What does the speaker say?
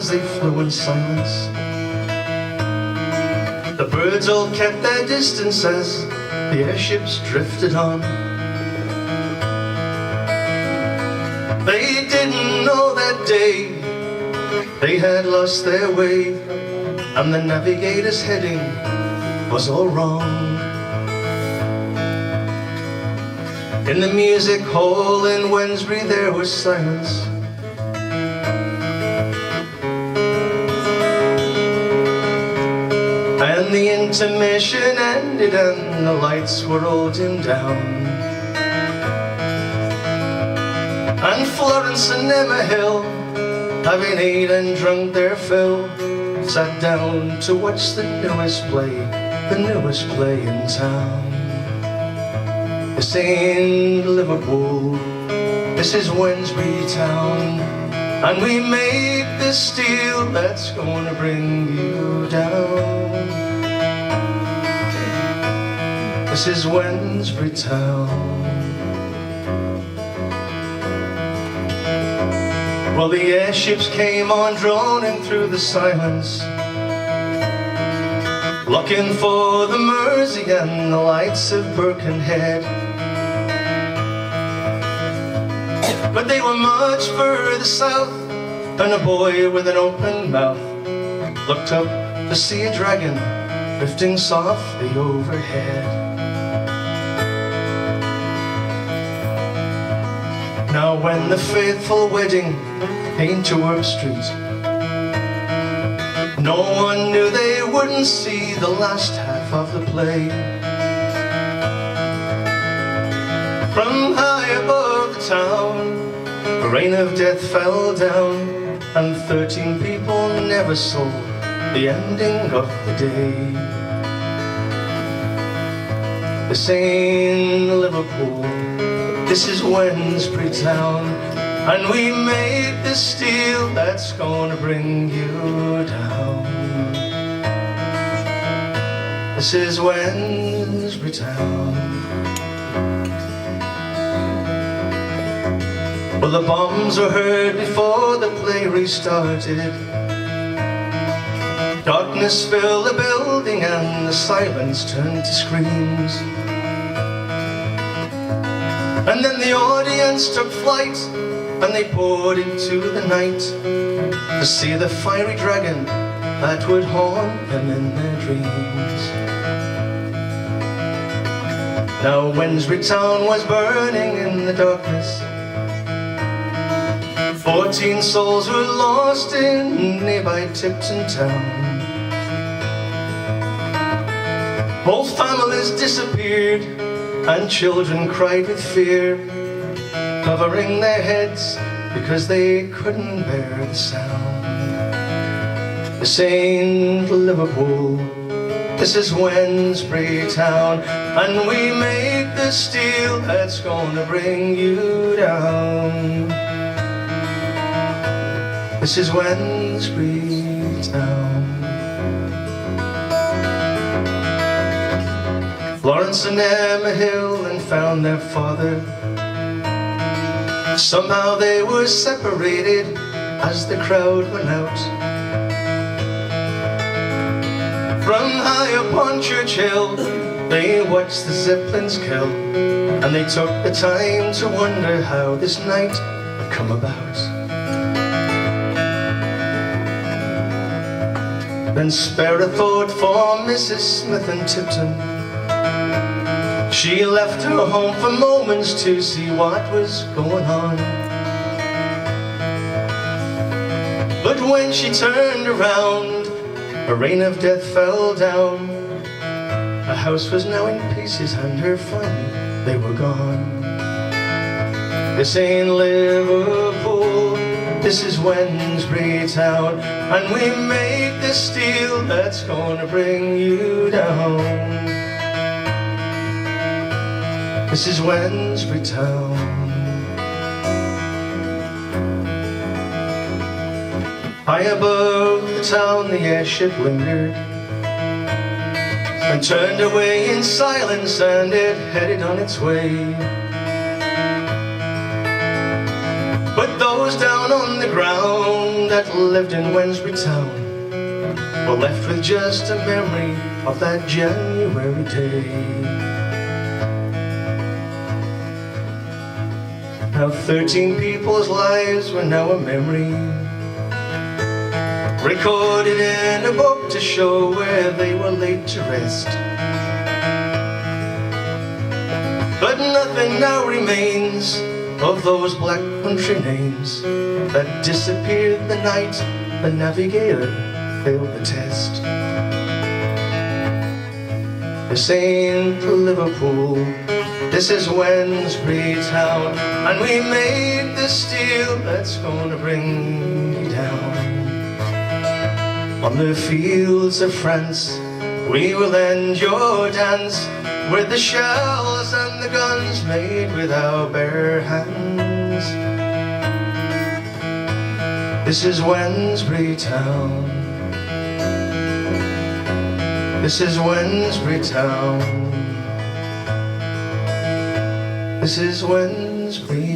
clouds they flew in silence. The birds all kept their distance as the airships drifted on. They didn't know that day they had lost their way, and the navigator's heading was all wrong. In the music hall in Wednesbury there was silence. And the intermission ended and the lights were all dimmed down. And Florence and Emma Hill, having ate and drunk their fill, sat down to watch the newest play in town. This ain't Liverpool, this is Wednesbury town, and we make this deal that's gonna bring you down. This is Wednesbury town. Well, the airships came on droning through the silence, looking for the Mersey and the lights of Birkenhead. But they were much further south, and a boy with an open mouth looked up to see a dragon drifting softly overhead. Now when the faithful wedding came to Work Street, no one knew they wouldn't see the last half of the play. From high above the town, a rain of death fell down, and 13 people never saw the ending of the day. This ain't Liverpool, this is Wednesbury town, and we made this deal that's gonna bring you down. This is Wednesbury town. Well, the bombs were heard before the play restarted. Darkness filled the building and the silence turned to screams. And then the audience took flight and they poured into the night to see the fiery dragon that would haunt them in their dreams. Now Wednesbury town was burning in the darkness. 14 souls were lost in nearby Tipton town. Whole families disappeared and children cried with fear, covering their heads because they couldn't bear the sound. This ain't Liverpool, this is Wednesbury town, and we made this deal that's gonna bring you down. This is Wednesbury town. Florence and Emma Hill and found their father. Somehow they were separated as the crowd went out. From high upon Church Hill they watched the Zeppelins kill, and they took the time to wonder how this night had come about. Then spare a thought for Mrs. Smith in Tipton. She left her home for moments to see what was going on. But when she turned around, a rain of death fell down. Her house was now in pieces and her family, they were gone. This ain't Liverpool, this is Wednesbury town, and we made this deal that's gonna bring you down. This is Wednesbury town. High above the town the airship lingered and turned away in silence, and it headed on its way. But those those down on the ground that lived in Wednesbury town were left with just a memory of that January day. Now 13 people's lives were now a memory, recorded in a book to show where they were laid to rest. But nothing now remains of those black country names that disappeared the night the navigator failed the test. This ain't Liverpool, this is Wednesbury town, and we made the steel that's gonna bring me down. On the fields of France we will end your dance, with the shells and the guns made with our bare hands. This is Wednesbury town, this is Wednesbury town, this is Wednesbury